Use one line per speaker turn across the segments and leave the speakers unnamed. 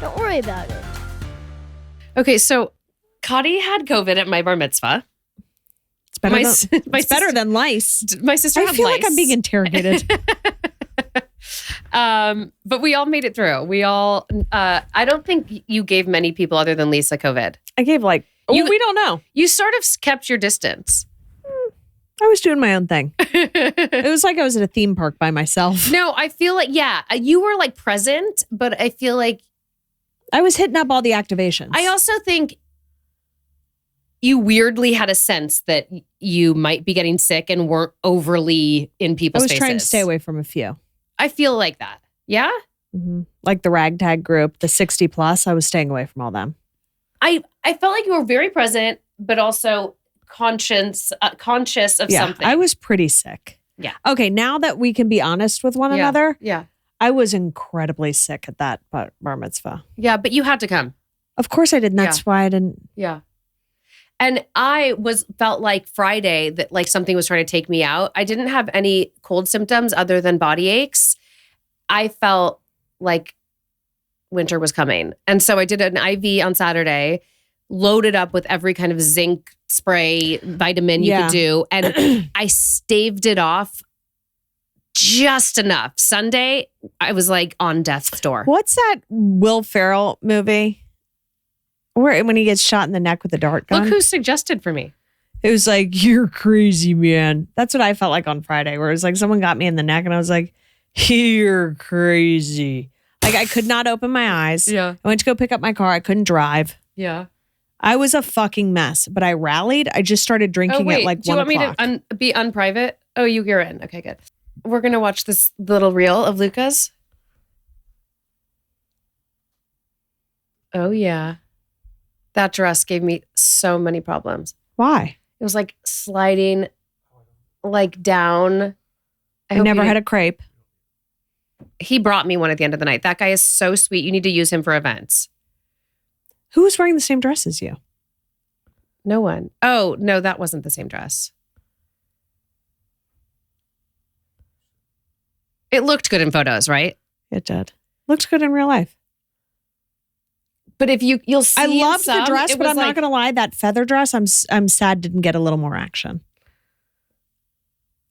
Don't worry about it.
Okay, so Kadi had COVID at my bar mitzvah.
It's better than lice.
My sister had
I feel
lice.
like I'm being interrogated.
But we all made it through. We all, I don't think you gave many people other than Lisa COVID.
I gave we don't know.
You sort of kept your distance.
I was doing my own thing. It was like I was at a theme park by myself.
No, I feel like, you were like present, but I feel like.
I was hitting up all the activations.
I also think you weirdly had a sense that you might be getting sick and weren't overly in people's faces.
I was trying to stay away from a few.
I feel like that. Yeah?
Mm-hmm. Like the ragtag group, the 60 plus, I was staying away from all them.
I felt like you were very present, but also conscious of something.
I was pretty sick.
Yeah.
Okay, now that we can be honest with one another,
yeah,
I was incredibly sick at that bar mitzvah.
Yeah, but you had to come.
Of course I did. And that's why I didn't.
Yeah. And I felt like Friday that like something was trying to take me out. I didn't have any cold symptoms other than body aches. I felt like winter was coming. And so I did an IV on Saturday, loaded up with every kind of zinc spray, vitamin you could do. And I staved it off just enough. Sunday, I was like on death's door.
What's that Will Ferrell movie? Where when he gets shot in the neck with a dart gun?
Look who suggested for me.
It was like, you're crazy, man. That's what I felt like on Friday, where it was like someone got me in the neck and I was like, you're crazy. Like I could not open my eyes.
Yeah.
I went to go pick up my car. I couldn't drive.
Yeah.
I was a fucking mess, but I rallied. I just started drinking at like 1 o'clock.
Do you want me to be unprivate? Oh, you're in. Okay, good. We're going to watch this little reel of Luca's. Oh, yeah. That dress gave me so many problems.
Why?
It was like sliding like down.
I never had a crepe.
He brought me one at the end of the night. That guy is so sweet. You need to use him for events.
Who was wearing the same dress as you?
No one. Oh, no, that wasn't the same dress. It looked good in photos, right?
It did. Looked good in real life.
But if you'll see,
I loved the dress, but I'm not going to lie. That feather dress, I'm sad didn't get a little more action.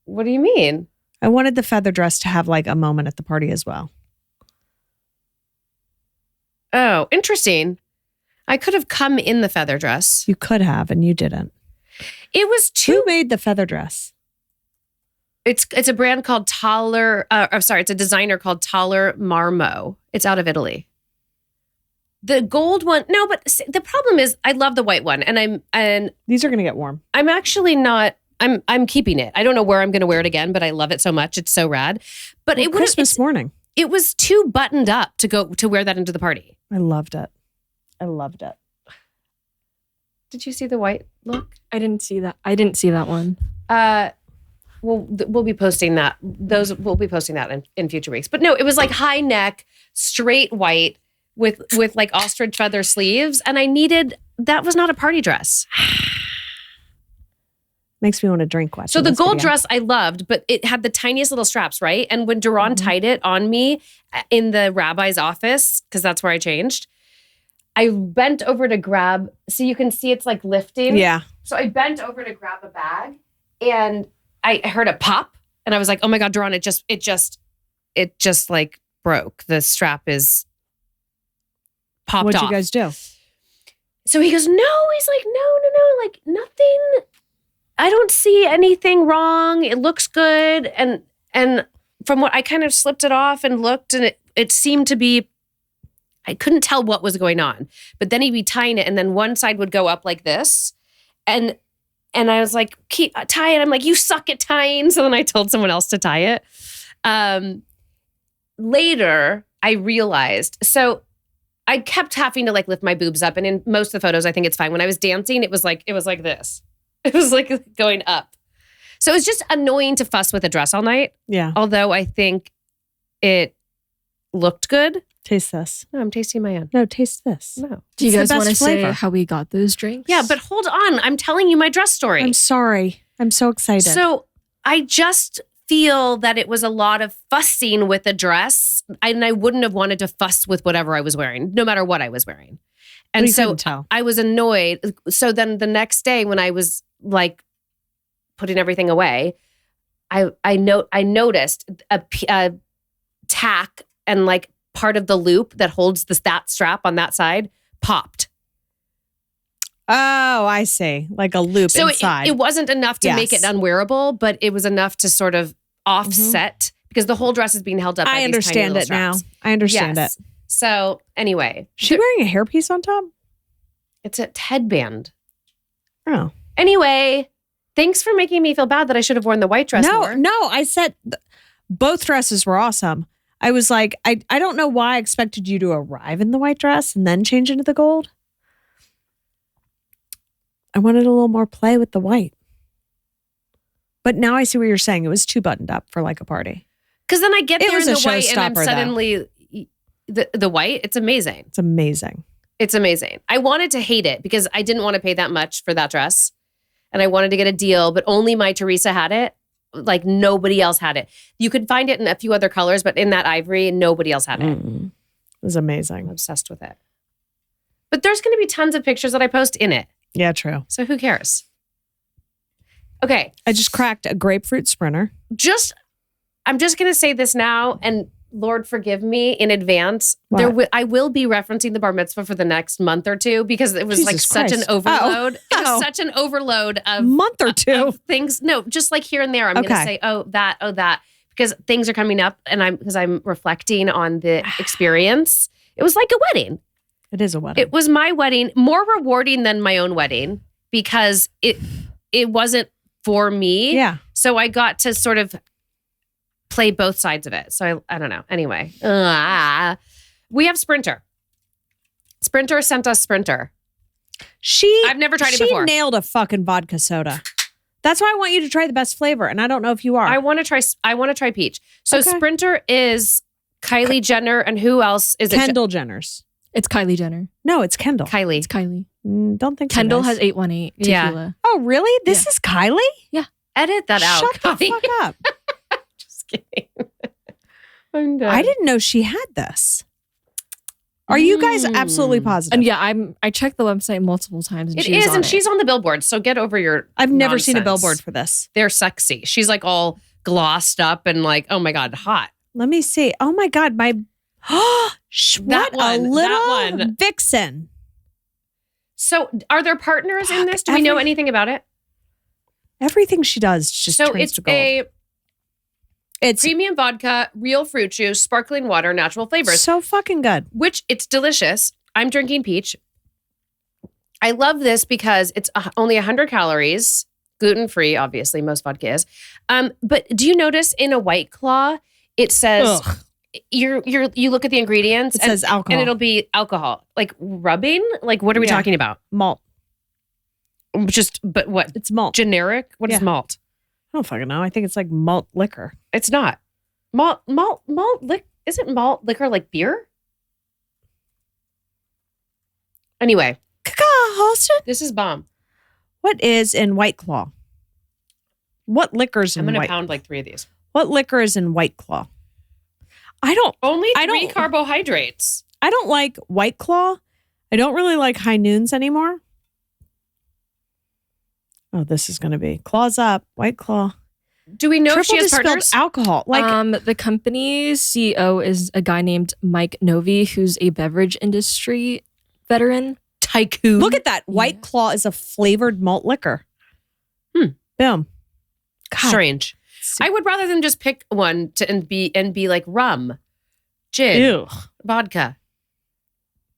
What do you mean?
I wanted the feather dress to have like a moment at the party as well.
Oh, interesting. I could have come in the feather dress.
You could have, and you didn't.
It was too.
Who made the feather dress?
It's a brand called Taller. It's a designer called Taller Marmo. It's out of Italy. The gold one, no, but the problem is, I love the white one, and
these are going to get warm.
I'm actually not. I'm keeping it. I don't know where I'm going to wear it again, but I love it so much. It's so rad. But it
Christmas morning.
It was too buttoned up to wear that into the party.
I loved it. I loved it.
Did you see the white look?
I didn't see that. I didn't see that one.
We'll be posting that. We'll be posting that in future weeks. But no, it was like high neck, straight white with like ostrich feather sleeves, and that was not a party dress.
Makes me want to drink.
So the gold dress I loved, but it had the tiniest little straps, right? And when Duran tied it on me in the rabbi's office, because that's where I changed, I bent over to grab, so you can see it's like lifting.
Yeah.
So I bent over to grab a bag and I heard a pop and I was like, oh my God, Duran, it just like broke. The strap is popped off.
What'd you guys do?
So he goes, no, he's like, no, like nothing. I don't see anything wrong. It looks good. And from what I kind of slipped it off and looked, and it seemed to be, I couldn't tell what was going on. But then he'd be tying it, and then one side would go up like this. And I was like, tie it. I'm like, you suck at tying. So then I told someone else to tie it. Later, I realized, so I kept having to like lift my boobs up. And in most of the photos, I think it's fine. When I was dancing, it was like this. It was like going up. So it was just annoying to fuss with a dress all night.
Yeah.
Although I think it looked good.
Taste this.
No, I'm tasting my own.
No, taste this.
No.
Do you guys want to say how we got those drinks?
Yeah, but hold on. I'm telling you my dress story.
I'm sorry. I'm so excited.
So I just feel that it was a lot of fussing with a dress, I wouldn't have wanted to fuss with whatever I was wearing, no matter what I was wearing. And
We
so
couldn't tell.
I was annoyed. So then the next day when I was like putting everything away, I noticed a tack and like part of the loop that holds that strap on that side popped.
Oh, I see. Like a loop
So
inside.
it wasn't enough to make it
Yes.
unwearable, but it was enough to sort of offset because the whole dress is being held up by
I
these tiny
understand
little
it now.
straps.
I understand
Yes.
it.
So anyway,
She wearing a hairpiece on top?
it's a headband.
Oh.
Anyway, thanks for making me feel bad that I should have worn the white dress more.
No, I said both dresses were awesome. I was like, I don't know why I expected you to arrive in the white dress and then change into the gold. I wanted a little more play with the white. But now I see what you're saying. It was too buttoned up for like a party.
Because then I get
It
there
was
in
a
the white and I'm
showstopper, though.
suddenly the white. It's amazing.
It's amazing.
It's amazing. I wanted to hate it because I didn't want to pay that much for that dress. And I wanted to get a deal, but only my Teresa had it. Like nobody else had it. You could find it in a few other colors, but in that ivory, nobody else had it.
Mm. It was
I'm
amazing.
obsessed with it. But there's going to be tons of pictures that I post in it.
Yeah, true.
So who cares? Okay.
I just cracked a grapefruit sprinter.
I'm just going to say this now, and Lord forgive me in advance.
What?
I will be referencing the bar mitzvah for the next month or two because it was like
Jesus
such an
Christ.
overload. It was
Oh.
such an overload of
Month or two.
of things. No, just like here and there. I'm going to
Okay.
say, oh, that, because things are coming up, and I'm reflecting on the experience. It was like a wedding.
It is a wedding.
It was my wedding, more rewarding than my own wedding because it wasn't for me.
yeah.
So I got to sort of play both sides of it. So I don't know. Anyway, we have Sprinter. Sprinter sent us Sprinter. I've never tried it before.
She nailed a fucking vodka soda. That's why I want you to try the best flavor, and I don't know if you are.
I want to try peach. So
Okay.
Sprinter is Kylie Jenner, and who else is
Kendall Jenner's.
It's Kylie Jenner.
No, it's Kendall.
Kylie.
It's Kylie.
Don't think
Kendall
so,
has
guys.
818
Yeah.
tequila.
Oh, really? This is Kylie?
Edit that out.
Shut the
Kylie.
fuck up.
Just kidding. I'm done.
I didn't know she had this. Are you guys absolutely positive?
And yeah, I checked the website multiple times. And
It
she was
is,
on
and
it.
she's on the billboard. So get over your.
I've never seen a
nonsense.
billboard for this.
They're sexy. She's like all glossed up and like, oh my god, hot.
Let me see. Oh my God, my what
That one,
a
that
little
one.
vixen.
So are there partners in this? Do we know anything about it?
Everything she does just
So
turns
it's
to gold.
it's premium vodka, real fruit juice, sparkling water, natural flavors,
so fucking good.
which it's delicious. I'm drinking peach. I love this because it's only 100 calories, gluten-free, obviously, most vodka is. But do you notice in a White Claw, it says,
Ugh.
you look at the ingredients
It says alcohol.
and it'll be alcohol. Like rubbing? Like what are we
Yeah.
talking about?
Malt.
But what?
It's malt.
Generic? What is
Yeah.
malt?
I don't fucking know. I think it's like malt liquor.
It's not. Malt isn't malt liquor like beer? Anyway,
Holston.
this is bomb.
What is in White Claw? What liquors in
I'm going to
White?
pound like 3 of these.
What liquor is in White Claw? I don't
Only
I
3
don't-
carbohydrates.
like White Claw. I don't really like High Noons anymore. Oh, this is going to be Claws Up, White Claw.
Do we know if
Triple
she has
distilled
partners?
alcohol. Like
the company's CEO is a guy named Mike Novi, who's a beverage industry veteran.
Tycoon.
look at that. White
Yeah.
Claw is a flavored malt liquor. Boom. God.
Strange. I would rather than just pick one and be like rum, gin,
Ew.
vodka.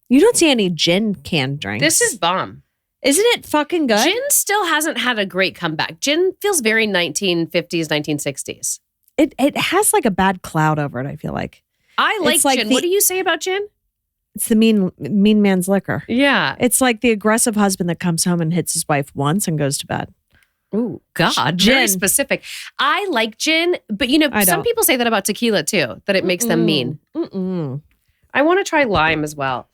You don't see any gin canned drinks.
This is bomb.
Isn't it fucking good?
Gin still hasn't had a great comeback. Gin feels very 1950s, 1960s.
It has like a bad cloud over it, I feel like.
I like
It's like
gin.
the-
What do you say about gin?
It's the mean man's liquor.
Yeah.
It's like the aggressive husband that comes home and hits his wife once and goes to bed.
Ooh, God,
Gin.
very specific. I like gin, but
I
some
don't.
people say that about tequila too, that it makes them mean.
Mm-mm.
I want to try lime as well.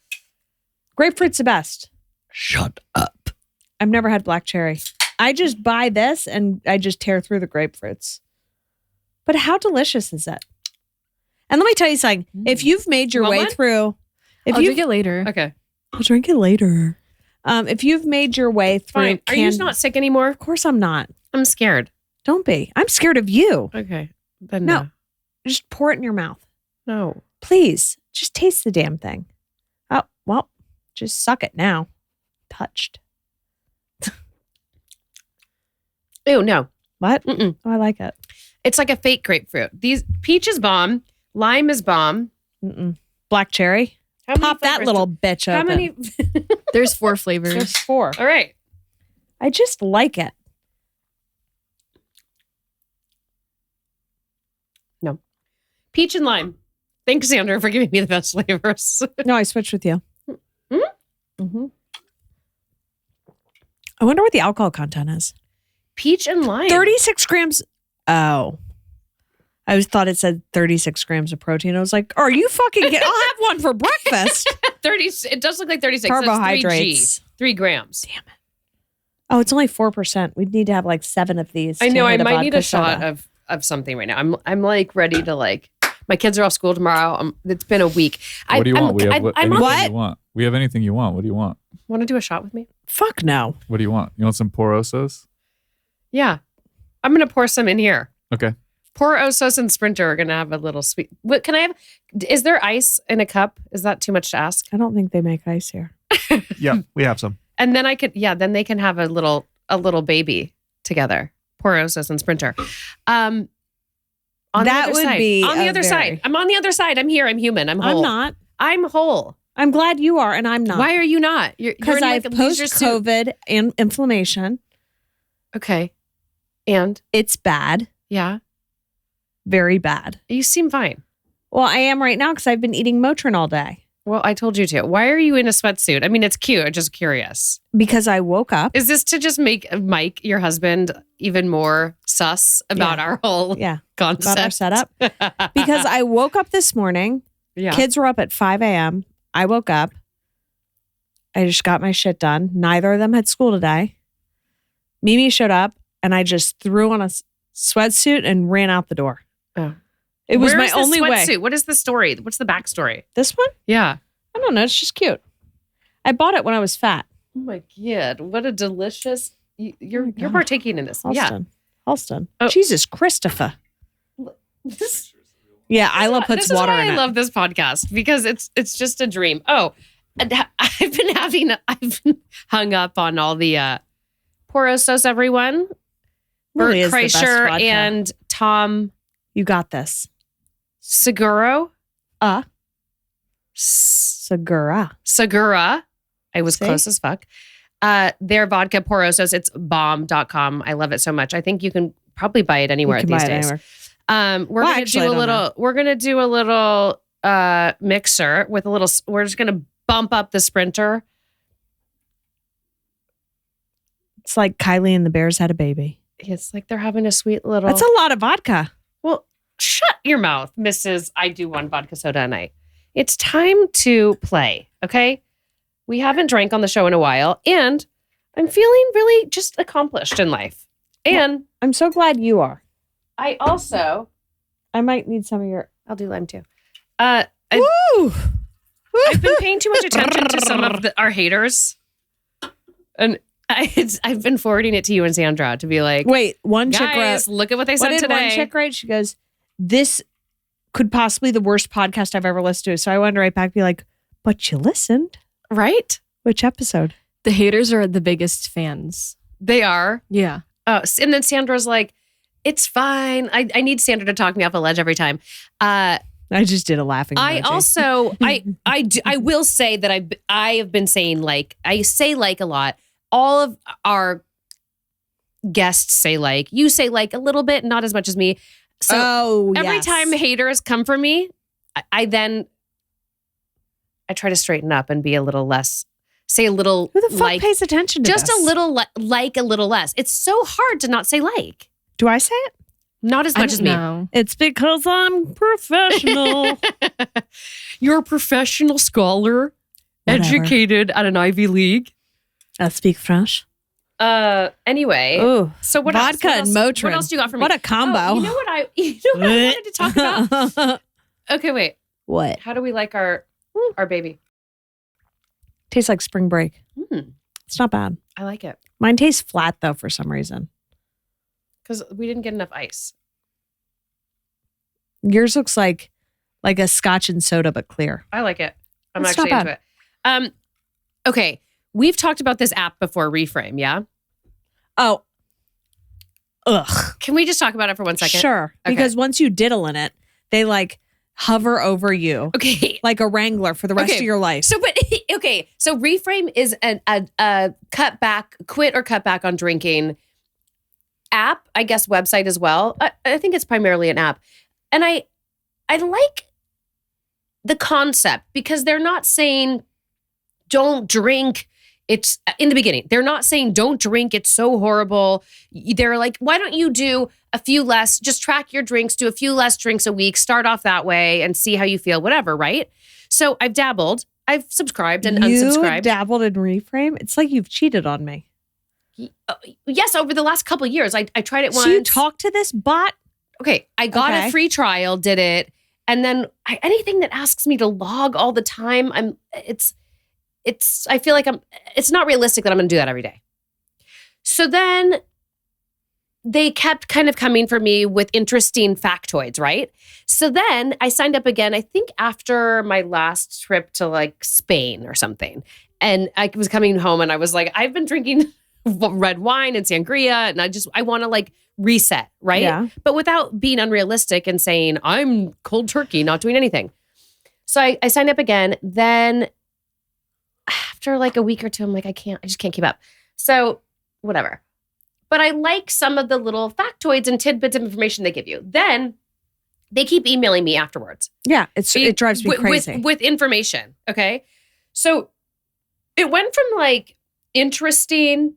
Grapefruit's the best.
Shut up.
I've never had black cherry. I just buy this and I just tear through the grapefruits. But how delicious is it? And let me tell you something. If you've made your
Want
way
one?
through, if
I'll
you
drink it later.
Okay.
I'll drink it later. If you've made your way through,
Fine. Are you not sick anymore?
Of course I'm not.
I'm scared.
Don't be. I'm scared of you.
Okay. Then
No. Just pour it in your mouth.
No.
Please, just taste the damn thing. Oh, well, just suck it now. Touched.
Ew, no.
What?
Mm-mm.
Oh, I like it.
It's like a fake grapefruit. These peach is bomb. Lime is bomb.
Mm-mm. Black cherry.
How many
Pop that
flavors
little
do-
bitch open.
How many?
There's 4 flavors.
There's 4.
All right.
I just like it.
Peach and lime. Thanks, Sandra, for giving me the best flavors.
No, I switched with you.
Hmm?
Mm-hmm. I wonder what the alcohol content is.
Peach and lime.
36 grams. Oh. I thought it said 36 grams of protein. I was like, are you fucking I'll have one for breakfast.
30. It does look like 36. That's
Carbohydrates.
3 grams.
Damn it. Oh, it's only 4%. We'd need to have like 7 of these.
I know.
to
I
hit
might need
vodka
a shot
soda.
of something right now. I'm like ready to like. My kids are off school tomorrow. It's been a week.
What do you want? We have
I'm
anything
What?
you want. We have anything you want. What do you want?
Want to do a shot with me?
Fuck no.
What do you want? You want some porosos?
Yeah. I'm gonna pour some in here.
Okay.
Pour Osos and Sprinter are gonna have a little sweet. What can I have? Is there ice in a cup? Is that too much to ask?
I don't think they make ice here.
Yeah, we have some.
And then I could, yeah. Then they can have a little baby together. Pour Osos and Sprinter. On
That
the other
would
side.
be
on the
a
other
very-
side. I'm on the other side. I'm here. I'm human. I'm whole.
I'm not.
I'm whole.
I'm glad you are, and I'm not.
Why are you not?
Because
in
I
like
have
a leisure suit.
post-COVID and inflammation.
Okay. And
It's bad.
yeah,
Very bad.
you seem fine.
Well, I am right now because I've been eating Motrin all day.
Well, I told you to. Why are you in a sweatsuit? I mean, it's cute. I'm just curious.
Because I woke up.
Is this to just make Mike, your husband, even more sus about
Yeah.
our whole
Yeah,
concept?
about our setup. Because I woke up this morning.
yeah.
Kids were up at 5 a.m. I woke up. I just got my shit done. Neither of them had school today. Mimi showed up and I just threw on a sweatsuit and ran out the door.
Oh.
It was
Where
my
is the
only way.
sweatsuit? What is the story? What's the backstory?
This one?
Yeah.
I don't know. It's just cute. I bought it when I was fat.
Oh my god! What a delicious. You're
my
you're
God.
partaking in this.
Halston.
Oh.
Jesus Christopher.
This,
Yeah, Isla puts
this is
water
why
in
I
it.
love this podcast because it's just a dream. Oh, and I've been hung up on all the Porosos, everyone. Bert
Really is the best
Kreischer
vodka.
and Tom
You got this.
Seguro.
Segura.
Segura. I was
See?
close as fuck. Their vodka Porosos, it's bomb.com. I love it so much. I think you can probably buy it anywhere
You can
these
buy it
days.
anywhere.
We're
Well,
gonna
actually, I
do a
don't
little. We're gonna do a little mixer with a little. We're just gonna bump up the Sprinter.
It's like Kylie and the Bears had a baby.
It's like they're having a sweet little.
That's a lot of vodka.
Well, shut your mouth, Mrs. I do one vodka soda a night. It's time to play. Okay, we haven't drank on the show in a while, and I'm feeling really just accomplished in life. And
I'm so glad you are.
I also,
I might need some of your.
I'll do lime too.
Woo!
I've been paying too much attention to some of our haters, and I've been forwarding it to you and Sandra to be like,
Wait, one chick
guys,
wrote.
look at what they
What
said
did
today.
one chick write? She goes, "This could possibly the worst podcast I've ever listened to." So I wanted to write back, be like, "But you listened?
Right?
Which episode?"
The haters are the biggest fans.
They are.
Yeah.
Oh, and then Sandra's like, it's fine. I need Sandra to talk me off a ledge every time.
I just did a laughing.
I
emoji.
also, I will say that I have been saying like, I say like a lot. All of our guests say like, you say like a little bit, not as much as me. So every
yes.
time haters come for me, I try to straighten up and be a little less, say a little
Who the fuck
like,
pays attention to
just
this?
a little like a little less. It's so hard to not say like.
Do I say it?
Not as
I
much as
don't
me.
know.
It's because I'm professional.
You're a professional scholar,
Whatever.
educated at an Ivy League.
I speak French.
Anyway,
Ooh,
so what
vodka
else?
and
What
Motrin.
else do you got for me?
What a combo.
Oh, you know what I wanted to talk about? Okay, wait.
What?
How do we like our baby?
Tastes like spring break. It's not bad.
I like it
Mine tastes flat though for some reason.
because we didn't get enough ice.
Yours looks like a scotch and soda, but clear.
I like it. I'm
It's
actually
not
into it. Okay. We've talked about this app before, Reframe, yeah?
Oh. Ugh.
Can we just talk about it for 1 second?
Sure.
Okay.
Because once you diddle in it, they like hover over you
Okay.
like a wrangler for the rest
Okay.
of your life.
So, but okay. So, Reframe is a quit or cut back on drinking app, I guess website as well. I think it's primarily an app. And I like the concept because they're not saying don't drink. It's in the beginning. They're not saying don't drink. It's so horrible. They're like, why don't you do a few less, just track your drinks, do a few less drinks a week, start off that way and see how you feel, whatever, right? So I've dabbled, I've subscribed and
you
unsubscribed.
dabbled in Reframe. It's like you've cheated on me.
Yes, over the last couple of years. I tried it once.
So you talked to this bot?
Okay, I got
Okay.
a free trial, did it. And then anything that asks me to log all the time, I feel like it's not realistic that I'm going to do that every day. So then they kept kind of coming for me with interesting factoids, right? So then I signed up again, I think after my last trip to like Spain or something. And I was coming home and I was like, I've been drinking red wine and sangria and I want to like reset, right?
Yeah.
But without being unrealistic and saying, I'm cold turkey, not doing anything. So I signed up again. Then after like a week or two, I'm like, I just can't keep up. So whatever. But I like some of the little factoids and tidbits of information they give you. Then they keep emailing me afterwards.
Yeah. It drives me crazy.
With information. Okay. So it went from like interesting,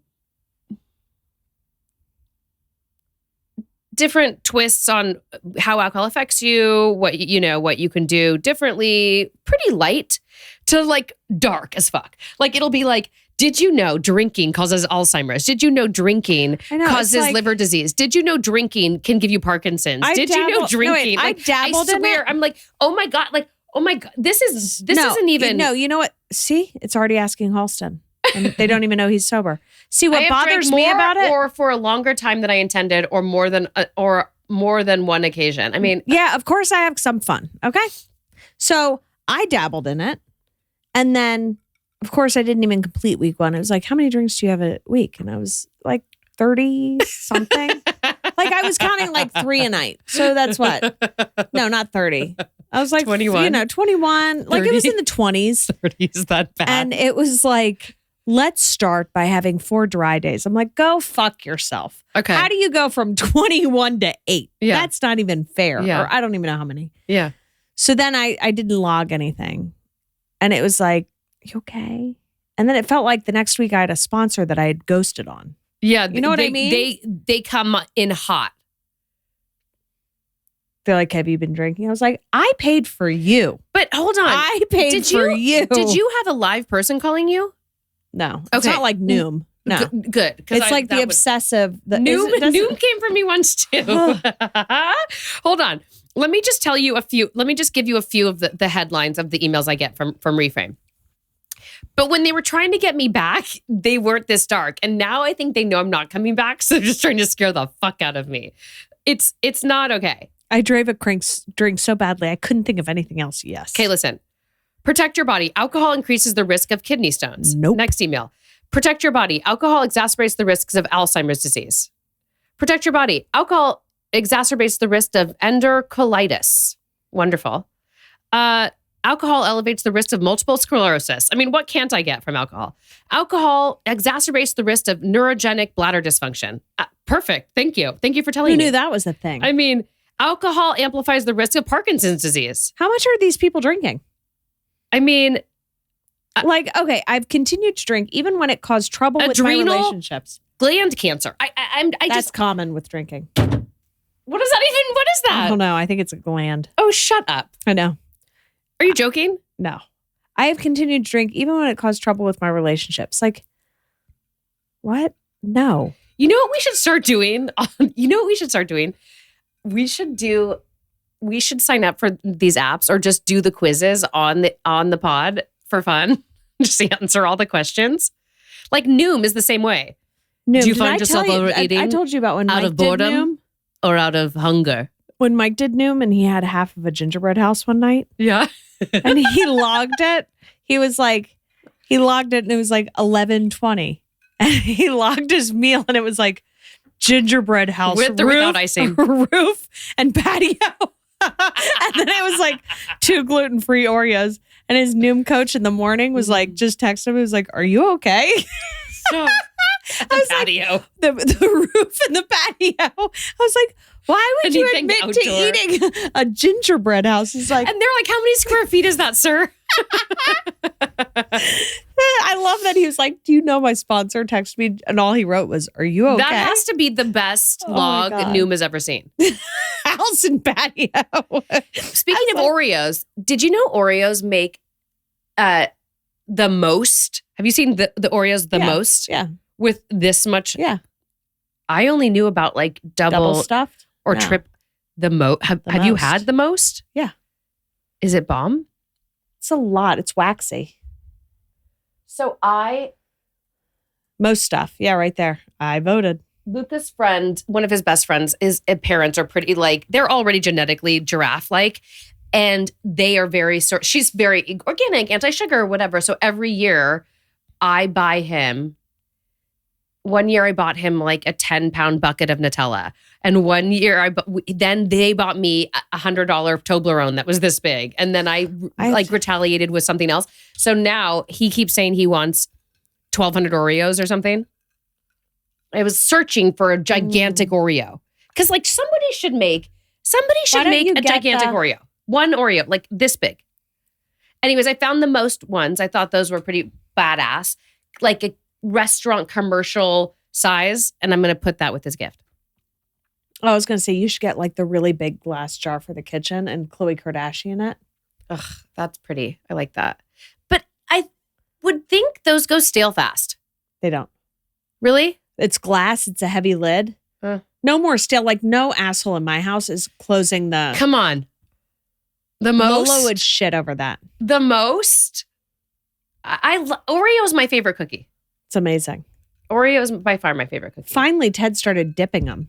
different twists on how alcohol affects you, what you can do differently, pretty light, to like dark as fuck. Like it'll be like, did you know drinking causes Alzheimer's? Did you know drinking
I know, it's
causes
like-
liver disease? Did you know drinking can give you Parkinson's? Did you know drinking?
I
Like,
dabbled in
swear,
it.
I'm like, oh my God, this isn't even.
No, you know what? See, it's already asking Halston. And they don't even know he's sober. See,
I
what
have
bothers
drank
me
more
about it?
or for a longer time than I intended, or more than one occasion. I mean,
Yeah, of course I have some fun. Okay. So I dabbled in it. And then, of course, I didn't even complete week one. It was like, how many drinks do you have a week? And I was like 30 something. Like I was counting like 3 a night. So that's what? No, not 30. I was like
21?
21. Like it was
30?
in the 20s.
30 is that bad?
And it was like, let's start by having 4 dry days. I'm like, go fuck yourself.
Okay.
How do you go from 21 to 8?
Yeah.
That's not even fair.
Yeah.
Or I don't even know how many.
Yeah.
So then I didn't log anything. And it was like, you okay? And then it felt like the next week I had a sponsor that I had ghosted on.
Yeah.
You know what I mean?
They come in hot.
They're like, have you been drinking? I was like, I paid for you.
But hold on.
I paid for you.
Did you have a live person calling you?
No. It's
Okay.
not like Noom. No.
Good. 'cause
It's like the
that would-
obsessive.
Noom came from me once too. Hold on. Let me just give you a few of the headlines of the emails I get from Reframe. But when they were trying to get me back, they weren't this dark. And now I think they know I'm not coming back. So they're just trying to scare the fuck out of me. It's not okay.
I drove a drink so badly, I couldn't think of anything else. Yes.
Okay, listen. Protect your body. Alcohol increases the risk of kidney stones.
Nope.
Next email. Protect your body. Alcohol exacerbates the risks of Alzheimer's disease. Protect your body. Alcohol exacerbates the risk of enterocolitis. Wonderful. Alcohol elevates the risk of multiple sclerosis. I mean, what can't I get from alcohol? Alcohol exacerbates the risk of neurogenic bladder dysfunction. Perfect. Thank you. Thank you for telling
Who
me.
knew that was a thing?
I mean, alcohol amplifies the risk of Parkinson's disease.
How much are these people drinking?
I mean,
Like, okay, I've continued to drink even when it caused trouble with my
Adrenal?
relationships.
gland cancer.
That's common with drinking.
What is
I
that?
don't know. I think it's a gland.
Oh, shut up.
I know.
Are you joking?
No. I have continued to drink even when it caused trouble with my relationships. Like, what? No.
You know what we should start doing? We should do we should sign up for these apps or just do the quizzes on the pod for fun. Just answer all the questions. Like Noom is the same way.
Noom,
Do you
did
find
I
yourself
tell you-
overeating
I told you about when
out
Mike
of boredom?
did Noom.
Or out of hunger.
When Mike did Noom and he had half of a gingerbread house one night
Yeah.
and he logged it. He logged it and it was like 11:20. And he logged his meal and it was like gingerbread house
With or
roof,
without icing?
roof and patio. And then it was like 2 gluten-free Oreos. And his Noom coach in the morning was like, just texted him. He was like, "Are you okay?"
So,
I was like,
patio.
the roof and the patio. I was like, why would you
Anything
admit
outdoor.
to eating a gingerbread house? He's like,
And they're like, how many square feet is that, sir?
I love that he was like, "Do you know my sponsor?" Texted me, and all he wrote was, "Are you okay?"
That has to be the best
Oh my
log
God.
Noom has ever seen.
House and patio.
Speaking of
like-
Oreos, did you know Oreos make the most? Have you seen the Oreos the
Yeah,
most?
yeah.
With this much?
Yeah.
I only knew about like
Double stuffed
or
No.
trip the most. Have
The
you
most.
had the most?
Yeah.
Is it bomb?
It's a lot. It's waxy.
So
Most stuff. Yeah, right there. I voted.
Luca's friend, one of his best friends, parents are pretty like, they're already genetically giraffe-like. And they are very, she's very organic, anti-sugar, whatever. So every year I buy him, one year I bought him like a 10-pound bucket of Nutella. And one year then they bought me a $100 Toblerone that was this big. And then I retaliated with something else. So now he keeps saying he wants 1,200 Oreos or something. I was searching for a gigantic Oreo. Because like somebody should make
don't
a
you get
gigantic
the-
Oreo. One Oreo, like this big. Anyways, I found the most ones. I thought those were pretty badass. Like a restaurant commercial size. And I'm going to put that with his gift.
I was going to say, you should get like the really big glass jar for the kitchen and Khloe Kardashian it.
Ugh, that's pretty. I like that. But I would think those go stale fast.
They don't.
Really?
It's glass. It's a heavy lid. No more stale. Like no asshole in my house is closing the.
Come on. The most.
Lola would shit over that.
The most. Oreo is my favorite cookie.
It's amazing.
Oreo is by far my favorite cookie.
Finally, Ted started dipping them.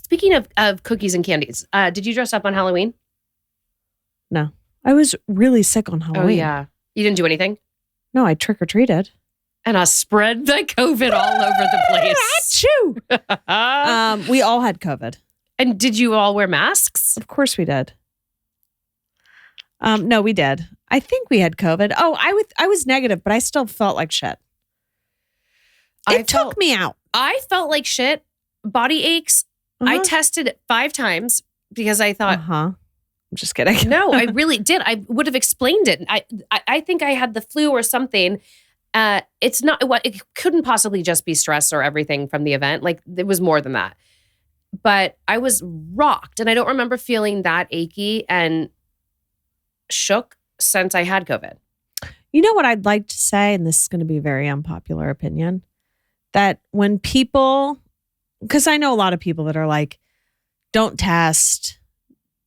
Speaking of cookies and candies, did you dress up on Halloween?
No, I was really sick on Halloween.
Oh, yeah. You didn't do anything?
No, I trick or treated.
And I spread the COVID all over the place.
Achoo! We all had COVID.
And did you all wear masks?
Of course we did. No, we did. I think we had COVID. Oh, I was negative, but I still felt like shit. It took me out.
I felt like shit. Body aches. I
Uh-huh.
tested 5 times because I thought,
I'm just kidding.
no, I really did. I would have explained it. I think I had the flu or something. It's not what it couldn't possibly just be stress or everything from the event. Like it was more than that. But I was rocked, and I don't remember feeling that achy and shook since I had COVID.
You know what I'd like to say, and this is going to be a very unpopular opinion, that when people, because I know a lot of people that are like, don't test,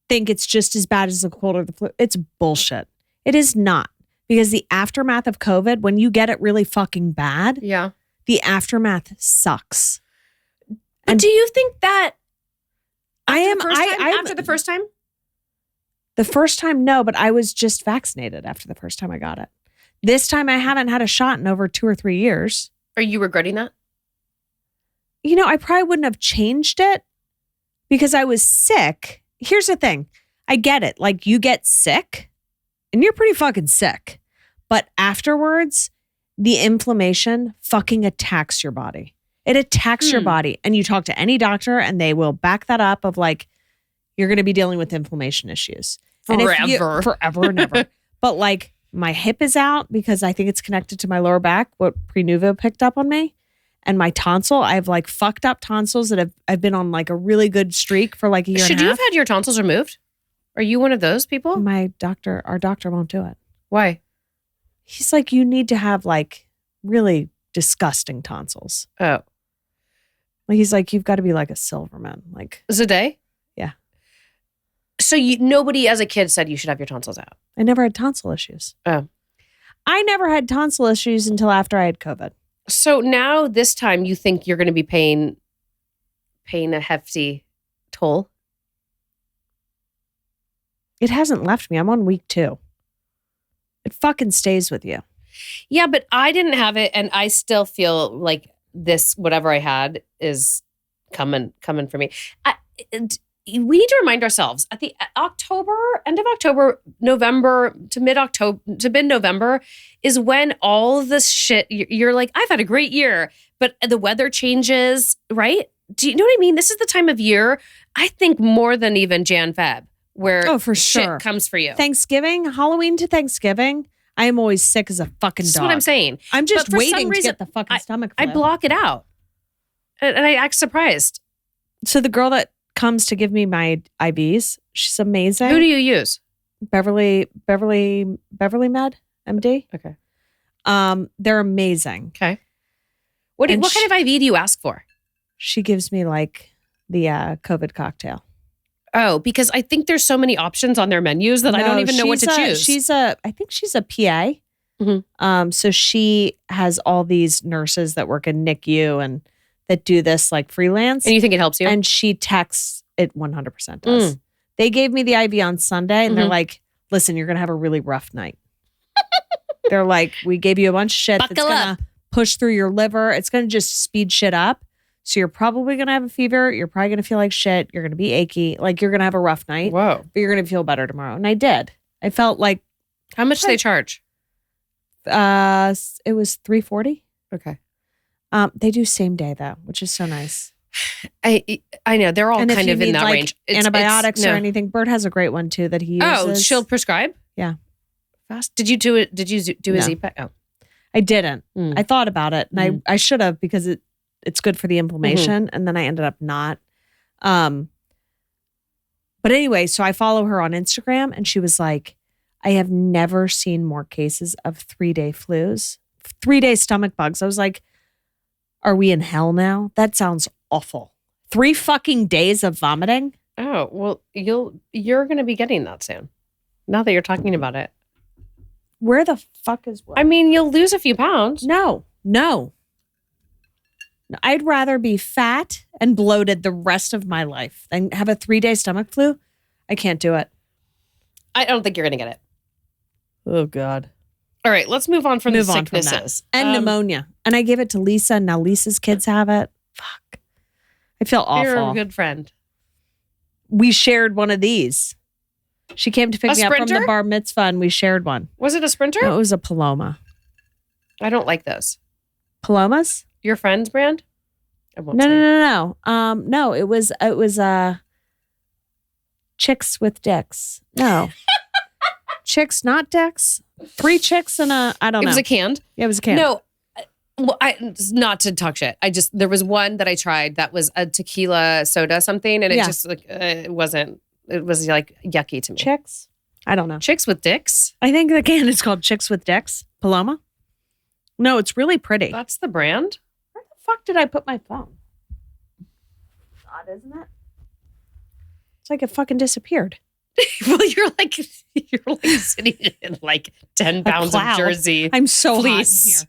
think it's just as bad as the cold or the flu. It's bullshit. It is not. Because the aftermath of COVID, when you get it really fucking bad,
Yeah.
the aftermath sucks.
But do you think that
after
after the first time?
The first time, no, but I was just vaccinated after the first time I got it. This time I haven't had a shot in over 2 or 3 years.
Are you regretting that?
You know, I probably wouldn't have changed it because I was sick. Here's the thing. I get it. Like you get sick and you're pretty fucking sick. But afterwards, the inflammation fucking attacks your body. It attacks your body. And you talk to any doctor and they will back that up of like, you're going to be dealing with inflammation issues.
Forever.
Forever and ever. But like my hip is out because I think it's connected to my lower back, what Prenuvo picked up on me. And my tonsil, I have like fucked up tonsils that I've been on like a really good streak for like a year
Should
and a
you
half.
have had your tonsils removed? Are you one of those people?
Our doctor won't do it.
Why?
He's like, you need to have like really disgusting tonsils.
Oh.
Like he's like, you've got to be like a Silverman. Like,
Is it a day?
Yeah.
So nobody as a kid said you should have your tonsils out.
I never had tonsil issues.
Oh.
I never had tonsil issues until after I had COVID.
So now this time you think you're going to be paying a hefty toll?
It hasn't left me. I'm on week 2. It fucking stays with you.
Yeah, but I didn't have it, and I still feel like this, whatever I had, is coming for me. We need to remind ourselves at the end of October, November to mid-October to mid-November is when all this shit, you're like, I've had a great year, but the weather changes, right? Do you know what I mean? This is the time of year, I think more than even Jan, Feb, where
for
shit
sure
comes for you.
Thanksgiving, Halloween to Thanksgiving, I am always sick as a fucking
That's
dog.
what I'm saying.
I'm just
But for some
waiting to
reason,
get the fucking stomach
I
flu.
block it out. And I act surprised.
So the girl that comes to give me my IVs, she's amazing.
Who do you use?
Beverly Med, MD.
Okay.
They're amazing.
Okay. What kind of IV do you ask for?
She gives me like the COVID cocktail.
Oh, because I think there's so many options on their menus that I don't even know what to choose.
I think she's a PA.
Mm-hmm.
So she has all these nurses that work in NICU and that do this like freelance.
And you think it helps you?
And she texts it 100% does. They gave me the IV on Sunday and they're like, listen, you're going to have a really rough night. They're like, we gave you a bunch of shit that's going to push through your liver. It's going to just speed shit up. So you're probably going to have a fever. You're probably going to feel like shit. You're going to be achy. Like you're going to have a rough night.
Whoa.
But you're going to feel better tomorrow. And I did. I felt like.
How much do they charge?
It was $340.
Okay.
They do same day though, which is so nice.
I know. They're all
And if
kind
you
of in
need,
that
like,
range.
Antibiotics or
no.
anything. Bert has a great one too that he uses.
Oh, she'll prescribe?
Yeah.
Fast. Did you do it? Did you do a
No.
Z-Pack? Oh.
I didn't.
Mm.
I thought about it and
Mhm.
I should have because it's good for the inflammation. And then I ended up not. But anyway, so I follow her on Instagram and she was like, I have never seen more cases of 3-day flus, 3-day stomach bugs. I was like, are we in hell now? That sounds awful. 3 fucking days of vomiting?
Oh, well, you're going to be getting that soon. Now that you're talking about it.
Where the fuck is what?
I mean, you'll lose a few pounds.
No. I'd rather be fat and bloated the rest of my life than have a 3-day stomach flu. I can't do it.
I don't think you're going to get it.
Oh, God.
All right, let's move on from
Move
the
on from that.
sicknesses.
And pneumonia. And I gave it to Lisa, and now Lisa's kids have it. Fuck. I feel
You're
awful.
a good friend.
We shared one of these. She came to pick
A
me up from the
Sprinter?
bar mitzvah, and we shared one.
Was it a Sprinter?
No, it was a Paloma.
I don't like those.
Palomas?
Your friend's brand? I won't
No,
say.
no. No, it was chicks with dicks. No. Chicks, not dicks. 3 chicks and I don't
It
know.
was a canned?
Yeah, it was a can.
No. Well, not to talk shit. There was one that I tried that was a tequila soda something, and it
Yeah.
just like it was like yucky to me.
Chicks? I don't know.
Chicks with dicks?
I think the can is called Chicks with Dicks. Paloma? No, it's really pretty.
That's the brand?
Where the fuck did I put my phone? Odd, isn't it? It's like it fucking disappeared.
Well, you're like sitting in like 10 pounds of
cloud.
jersey.
I'm so
Fleece.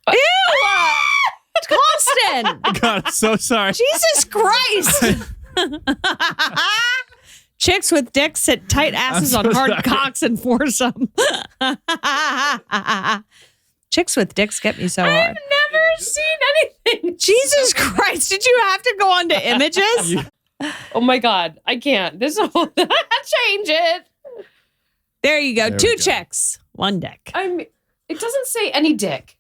hot in here. Ew! Colston!
God, I'm so sorry.
Jesus Christ! Chicks with dicks sit tight asses
I'm
on
so
hard
sorry.
cocks and foursome. Chicks with dicks get me so hard.
I've never seen anything.
Jesus Christ! Did you have to go on to images?
You-
Oh my God. I can't. This whole change it.
There you go.
There
2
we go.
chicks, 1 dick.
It doesn't say any dick.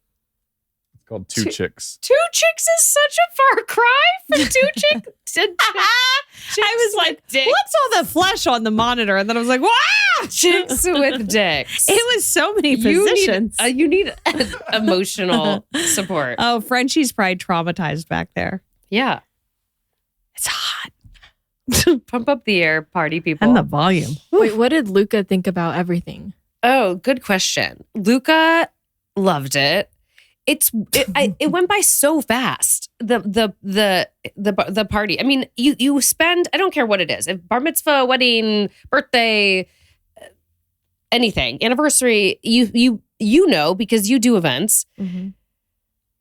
It's called Two Chicks.
2 chicks is such a far cry from 2 chicks.
I was like,
dick.
what's all the flesh on the monitor? And then I was like, wow!
Chicks with dicks.
It was so many
You
positions.
you need emotional support.
Oh, Frenchie's probably traumatized back there.
Yeah.
It's hot.
Pump up the air, party people.
And the volume.
Wait, what did Luca think about everything?
Oh, good question. Luca loved it. it went by so fast. The party. I mean, you spend, I don't care what it is, if bar mitzvah, wedding, birthday, anything, anniversary, you know, because you do events.
Mm-hmm.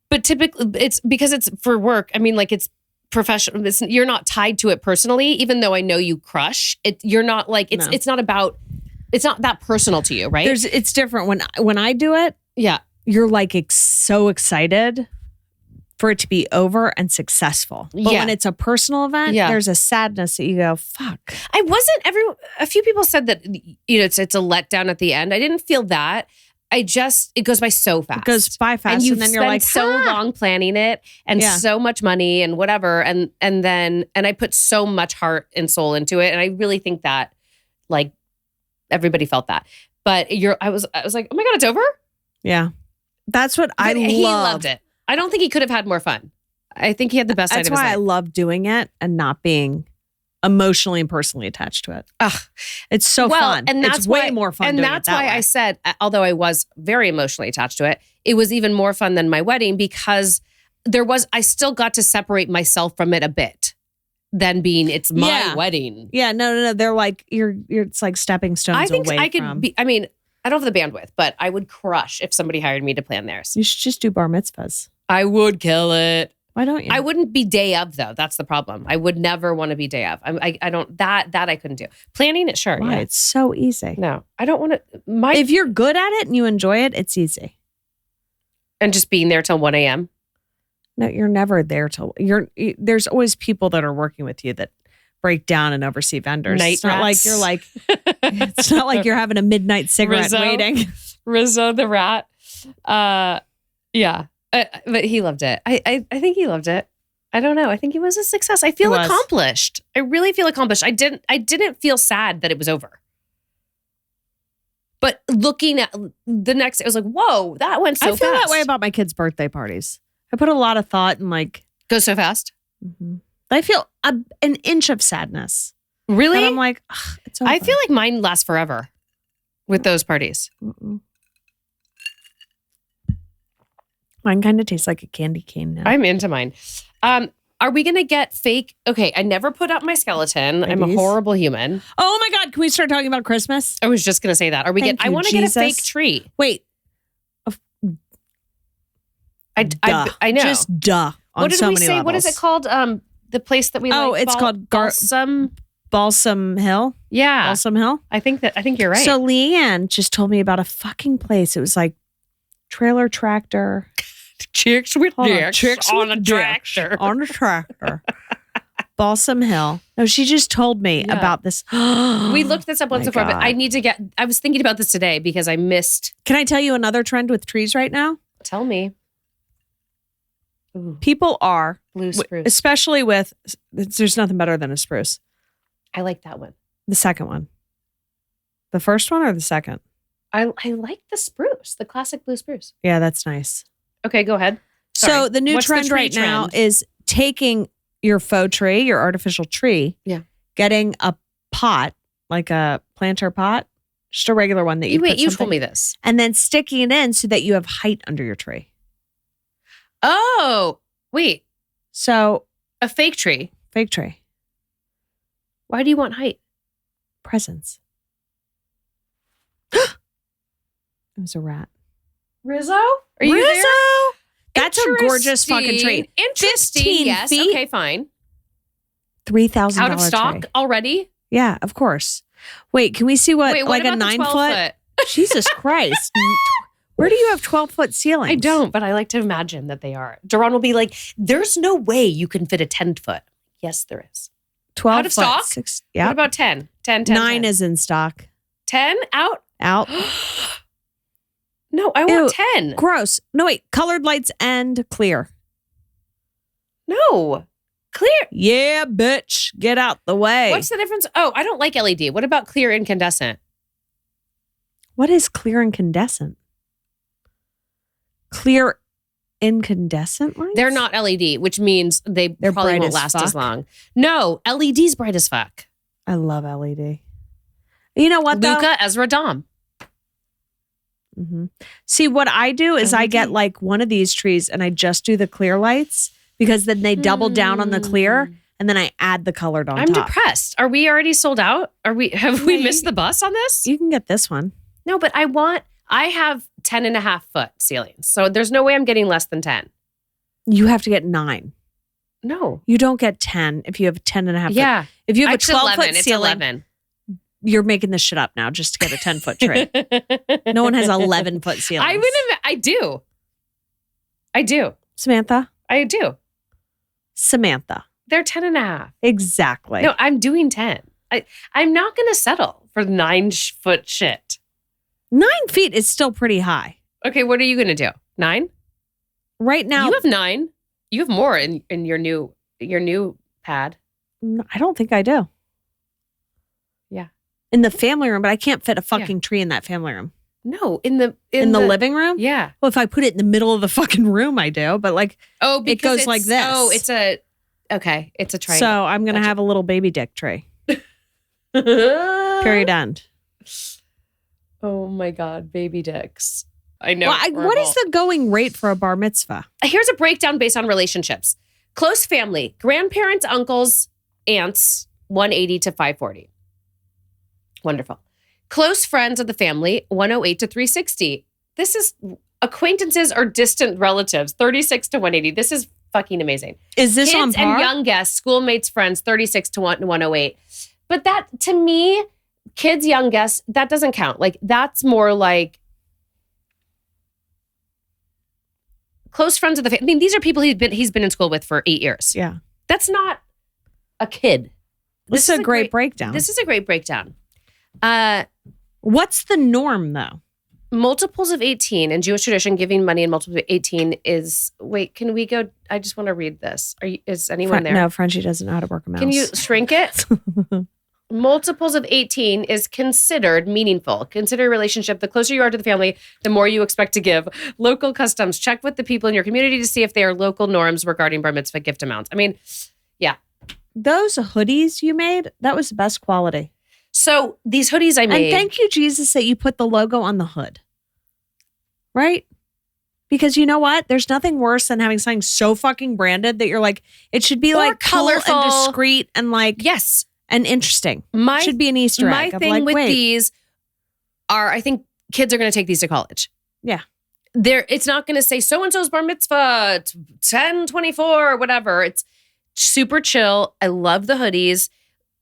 But typically it's because it's for work. I mean, like it's professional. You're not tied to it personally, even though I know you crush it. You're not like, it's not that personal to you, right?
It's different when I do it.
Yeah.
You're like so excited for it to be over and successful. But when it's a personal event, there's a sadness that you go, fuck.
A few people said that, you know, it's a letdown at the end. I didn't feel that. It goes by so fast.
It goes by fast.
And
then you're like,
so long planning it and so much money and whatever. And I put so much heart and soul into it. And I really think that like everybody felt that. But I was like, oh my God, it's over?
Yeah. That's what I love.
He loved it. I don't think he could have had more fun. I think he had the best night of his life.
That's why I love doing it and not being emotionally and personally attached to it.
Ugh.
It's so fun.
And that's
it's way more fun.
And that's why I said, although I was very emotionally attached to it, it was even more fun than my wedding because I still got to separate myself from it a bit than being it's my wedding.
Yeah, no. They're like it's like stepping stones.
I think
away
I could
from.
be. I mean, I don't have the bandwidth, but I would crush if somebody hired me to plan theirs.
You should just do bar mitzvahs.
I would kill it.
Why don't you?
I wouldn't be day of though. That's the problem. I would never want to be day of. I don't that I couldn't do. Planning it, sure.
Why?
Yeah.
It's so easy.
No, I don't want to.
If you're good at it and you enjoy it, it's easy.
And just being there till 1 a.m.
No, you're never there till there's always people that are working with you that break down and oversee vendors.
Night
it's not like
rats.
you're like it's not like you're having a midnight cigarette
Rizzo.
waiting.
Rizzo the rat. Yeah. But he loved it. I think he loved it. I don't know. I think it was a success. I feel accomplished. I really feel accomplished. I didn't feel sad that it was over. But looking at the next, it was like, whoa, that went so fast.
I feel that way about my kids' birthday parties. I put a lot of thought and like
goes so fast.
Mm-hmm. I feel an inch of sadness.
Really?
And I'm like, it's over.
I feel like mine lasts forever with those parties.
Mm-mm. Mine kind of tastes like a candy cane now.
I'm into mine. Are we going to get fake? Okay, I never put up my skeleton. I'm a horrible human.
Oh my God, can we start talking about Christmas?
I was just going to say that. I want to get a fake tree.
Wait.
I know.
Just duh.
What did we say? Levels. What is it called? The place that we like.
Oh, it's called Balsam Hill.
Yeah.
Balsam Hill.
I think you're right.
So Leanne just told me about a fucking place. It was like trailer tractor.
Chicks with dicks on a tractor.
On a tractor. Balsam Hill. No, she just told me about this.
We looked this up once before, but I was thinking about this today because I missed.
Can I tell you another trend with trees right now?
Tell me.
Ooh. People are,
blue spruce.
Especially with, there's nothing better than a spruce.
I like that one.
The second one. The first one or the second?
I like the spruce, the classic blue spruce.
Yeah, that's nice.
Okay, go ahead. Sorry.
So the new trend right now is taking your faux tree, your artificial tree, getting a pot, like a planter pot, just a regular one that you
you told me this.
And then sticking it in so that you have height under your tree.
Oh, wait.
So
a fake tree.
Fake tree.
Why do you want height?
Presents. It was a rat.
Rizzo? Are you
Rizzo?
there?
That's a gorgeous fucking tree.
Interesting.
15
yes.
feet.
Okay, fine.
$3,000
out of stock
tree.
already?
Yeah, of course. Wait, can we see what like a 9 foot? Jesus Christ. Where do you have 12-foot ceilings?
I don't, but I like to imagine that they are. Duran will be like, there's no way you can fit a 10-foot. Yes, there is.
12
out of stock?
6.
Yeah. What about 10? 10,
9
10.
is in stock.
10 out?
Out.
No, I want 10.
Gross. No, wait. Colored lights and clear.
No. Clear.
Yeah, bitch. Get out the way.
What's the difference? Oh, I don't like LED. What about clear incandescent?
What is clear incandescent? Clear incandescent lights?
They're not LED, which means they're probably won't last as long. No, LED's bright as fuck.
I love LED. You know what,
Luca Ezra Dom.
Mhm. See, what I do is I get
LED.
like one of these trees and I just do the clear lights because then they double down on the clear and then I add the colored on
I'm
top.
depressed. Are we already sold out? Have we
Yeah,
missed the bus on this?
You can get this one.
No, but I have 10 and a half foot ceilings. So there's no way I'm getting less than 10.
You have to get 9.
No.
You don't get 10 if you have 10 and a half.
Yeah.
Foot. If you have a
It's
12 foot
11. It's
ceiling,
11.
you're making this shit up now just to get a 10 foot tree. No one has 11 foot ceilings.
I wouldn't. I do.
Samantha.
I do.
Samantha.
They're 10 and a half.
Exactly.
No, I'm doing 10. I'm not going to settle for 9 foot shit.
9 feet is still pretty high.
Okay, what are you going to do? 9?
Right now,
You have 9. You have more in your new pad.
I don't think I do.
Yeah.
In the family room, but I can't fit a fucking tree in that family room.
No, in the
living room?
Yeah.
Well, if I put it in the middle of the fucking room, I do. But like,
Oh,
it
because
goes like this.
Oh, it's a triangle.
so I'm going to
Gotcha.
have a little baby dick tree. Period end.
Oh my God, baby dicks. I know.
Well, what is the going rate for a bar mitzvah?
Here's a breakdown based on relationships. Close family, grandparents, uncles, aunts, 180 to 540. Wonderful. Close friends of the family, 108 to 360. This is acquaintances or distant relatives, 36 to 180. This is fucking amazing.
Is this
Kids
on par?
and young guests, schoolmates, friends, 36 to 108. But that, to me, kids, young guests, that doesn't count. Like, that's more like close friends of the family. I mean, these are people he's been in school with for 8 years.
Yeah.
That's not a kid.
This is a great breakdown.
This is a great breakdown.
What's the norm though?
Multiples of 18 in Jewish tradition, giving money in multiples of 18 is, wait, can we go? I just want to read this. Is anyone there?
No, Frenchie doesn't know how to work a mouse.
Can you shrink it? Multiples of 18 is considered meaningful. Consider a relationship. The closer you are to the family, the more you expect to give. Local customs. Check with the people in your community to see if they are local norms regarding bar mitzvah gift amounts. I mean, yeah.
Those hoodies you made, that was the best quality.
So these hoodies I made.
And thank you, Jesus, that you put the logo on the hood. Right? Because you know what? There's nothing worse than having something so fucking branded that you're like, it should be
Or
like colorful
colorful.
and discreet and like
Yes.
and interesting.
My
Should be an Easter
My
egg. of
thing
like,
with
wait,
these are, I think kids are going to take these to college.
Yeah.
It's not going to say so-and-so's bar mitzvah, 10/24, whatever. It's super chill. I love the hoodies.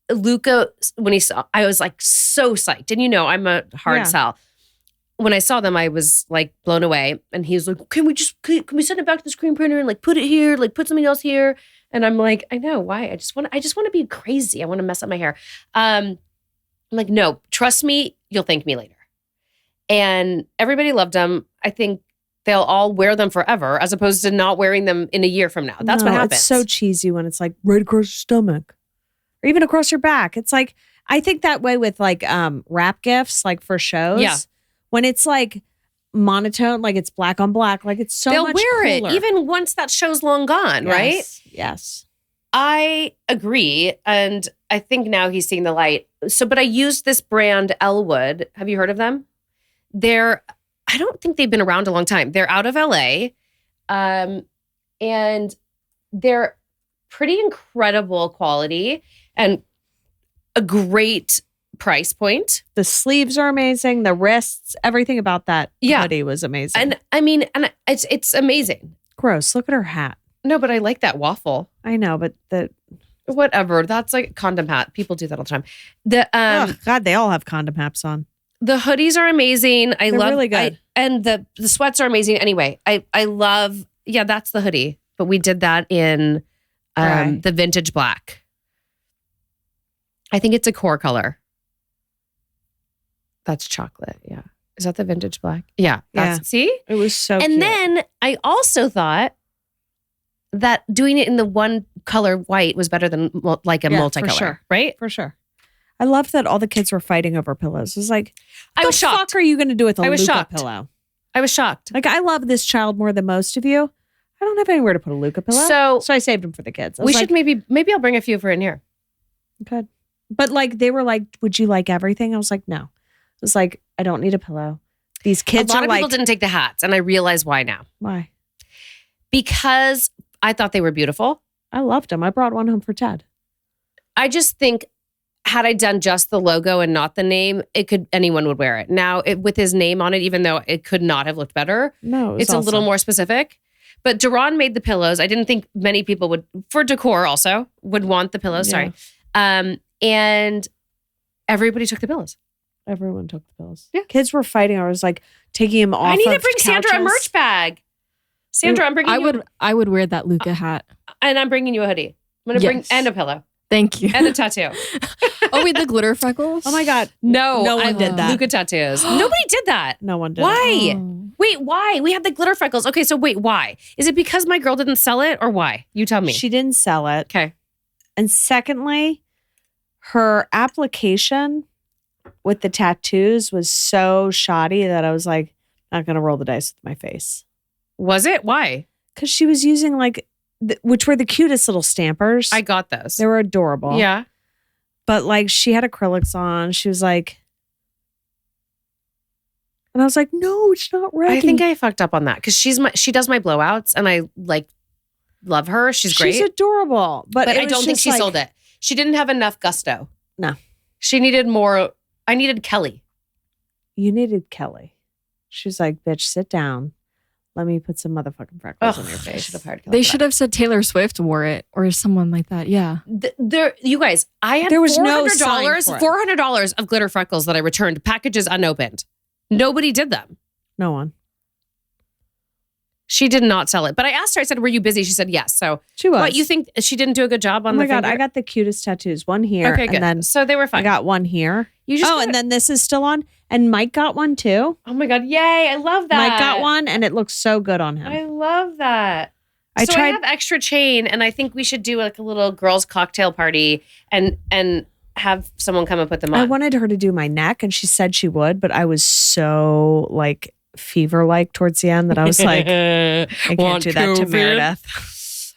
Luca, when he saw, I was like so psyched. And you know, I'm a hard
Yeah.
sell. When I saw them, I was like blown away. And he was like, can we send it back to the screen printer and like put it here, like put something else here? And I'm like, I know why. I just want to be crazy. I want to mess up my hair. I'm like, no, trust me, you'll thank me later. And everybody loved them. I think they'll all wear them forever, as opposed to not wearing them in a year from now. That's what
no,
happens.
It's so cheesy when it's like right across your stomach or even across your back. It's like, I think that way with like wrap gifts, like for shows.
Yeah.
When it's like monotone, like it's black on black, like it's so
they'll
much
wear
cooler.
it even once that show's long gone, right?
Yes, yes.
I agree. And I think now he's seeing the light. So, but I used this brand Elwood. Have you heard of them? I don't think they've been around a long time. They're out of LA. And they're pretty incredible quality and a great price point.
The sleeves are amazing. The wrists, everything about that
Yeah.
hoodie was amazing.
And I mean, and it's amazing.
Gross. Look at her hat.
No, but I like that waffle.
I know, but
Whatever. That's like a condom hat. People do that all the time.
oh God, they all have condom hats on.
The hoodies are amazing. I
They're
love
really good.
and the sweats are amazing. Anyway, I love, yeah, that's the hoodie. But we did that in
Right.
the vintage black. I think it's a core color. That's chocolate. Yeah. Is that the vintage black? Yeah. See?
It was so
And
cute.
then I also thought that doing it in the one color white was better than like a
Yeah, for
multicolor,
sure.
right?
For sure. I loved that all the kids were fighting over pillows. It was like,
I was
the
shocked.
fuck are you going to do with a
I was
Luca
shocked.
pillow?
I was shocked.
Like, I love this child more than most of you. I don't have anywhere to put a Luca pillow.
So
I saved them for the kids. I
we
was
should
like,
maybe I'll bring a few for in here.
good. But like, they were like, would you like everything? I was like, no. I was like, I don't need a pillow. These kids
a lot
are
of
like,
people didn't take the hats, and I realize why now.
why?
Because I thought they were beautiful.
I loved them. I brought one home for Ted.
I just think had I done just the logo and not the name, anyone would wear it. Now with his name on it, even though it could not have looked better,
No,
it's a little more specific. But Duran made the pillows. I didn't think many people would, for decor also, would want the pillows.
Yeah.
Sorry. And everybody took the pillows.
Everyone took the pills.
Yeah.
Kids were fighting. I was like taking him off.
I need to
of
bring Sandra a
couches.
merch bag. Sandra, I'm bringing
I would wear that Luca hat.
and I'm bringing you a hoodie. I'm gonna bring
Yes.
and a pillow
Thank you.
and a tattoo.
Oh wait, the glitter freckles.
Oh my God.
No,
No one
I
did that.
Luca tattoos. Nobody did that.
No one did.
Why?
Oh.
Wait, why? We had the glitter freckles. Okay, so wait, why? Is it because my girl didn't sell it, or why? You tell me.
She didn't sell it.
Okay.
And secondly, her application with the tattoos was so shoddy that I was like, not going to roll the dice with my face.
Was it? Why?
Because she was using like, which were the cutest little stampers.
I got those.
They were adorable.
Yeah.
But like she had acrylics on. She was like, and I was like, no, it's not ready.
I think I fucked up on that because she does my blowouts and I like love her. She's great.
She's adorable. But
I don't think she sold it. She didn't have enough gusto.
No.
She needed more. I needed Kelly.
You needed Kelly. She was like, bitch, sit down. Let me put some motherfucking freckles on your
I
face.
should have hired Kelly.
They
for
should
that.
have said Taylor Swift wore it or someone like that. Yeah.
There, you guys, I had
There was no
$400,
sign for it.
$400 of glitter freckles that I returned, packages unopened. Nobody did them.
No one.
She did not sell it. But I asked her, I said, were you busy? She said, yes. So
She was.
what, you think she didn't do a good job
Oh
on
my
the
God,
finger?
I got the cutest tattoos. One here.
Okay, good.
And then
So they were
I
fine.
got one here.
You just
Oh,
gotta-
and then this is still on. And Mike got one too.
oh my God, yay. I love that.
Mike got one and it looks so good on him.
I love that.
I
so I
tried-
have extra chain, and I think we should do like a little girls' cocktail party and have someone come and put them on.
I wanted her to do my neck and she said she would, but I was so like fever-like towards the end that I was like, I can't do that to Meredith.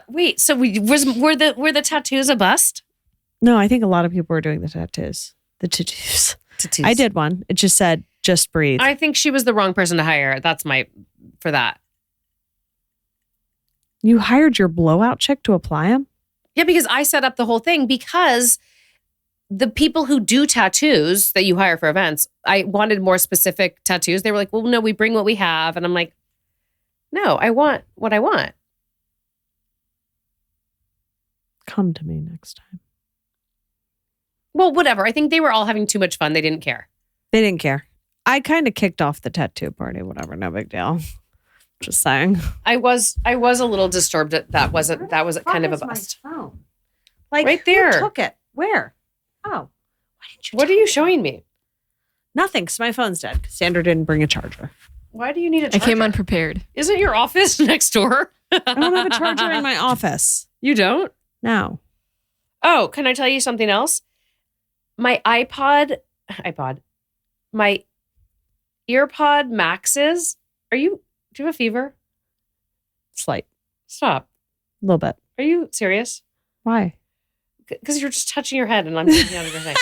Wait. So were the tattoos a bust?
No, I think a lot of people were doing the tattoos. The tattoos. I did one. It just said, just breathe.
I think she was the wrong person to hire. That's for that.
You hired your blowout chick to apply them?
Yeah, because I set up the whole thing because the people who do tattoos that you hire for events, I wanted more specific tattoos. They were like, well, no, we bring what we have. And I'm like, no, I want what I want.
Come to me next time.
Well, whatever. I think they were all having too much fun. They didn't care.
They didn't care. I kind of kicked off the tattoo party, whatever, no big deal. Just saying.
I was a little disturbed that was kind of a bust.
Like
Right there.
Who took it? Where? Oh. Why didn't you
What are
tell
you
me?
showing me?
Nothing, because my phone's dead. 'Cause Sandra didn't bring a charger.
Why do you need a
I
charger?
came unprepared.
Isn't your office next door?
I don't have a charger in my office.
You don't?
No.
Oh, can I tell you something else? My my EarPod Maxes. Do you have a fever?
Slight.
Stop.
A little bit.
Are you serious?
Why?
Because you're just touching your head and I'm taking out of your thing.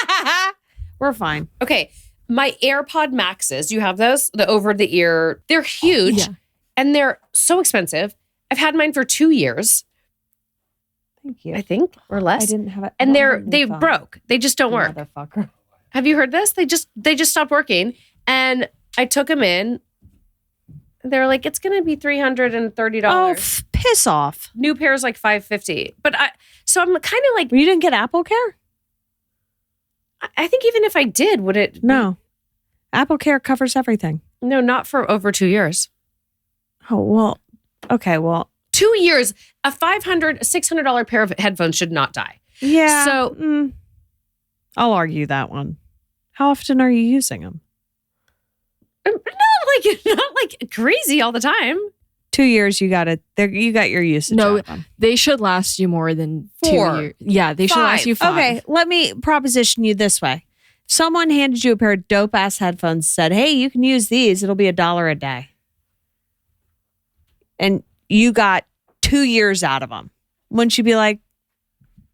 We're fine.
Okay. My AirPod Maxes, you have those? The over the ear. They're huge
Yeah.
and they're so expensive. I've had mine for 2 years,
Thank you.
I think, or less.
I didn't have it.
And they broke. They just don't work.
Motherfucker.
Have you heard this? They just stopped working. And I took them in. They're like, it's gonna be $330.
Oh, piss off.
New pair is like $550. But I'm kind of like,
You didn't get Apple Care?
I think even if I did, would it?
No. Apple Care covers everything.
No, not for over 2 years.
Oh, well, okay, well,
2 years, a $600 pair of headphones should not die.
yeah.
So-
I'll argue that one. How often are you using them?
Not like crazy all the time.
2 years, you got it. You got your usage.
No,
out of them.
They should last you more than
4.
2 years. Yeah, they should last
5.
you 5.
Okay, let me proposition you this way. If someone handed you a pair of dope ass headphones, said, hey, you can use these, it'll be $1 a day. And you got 2 years out of them. Wouldn't you be like,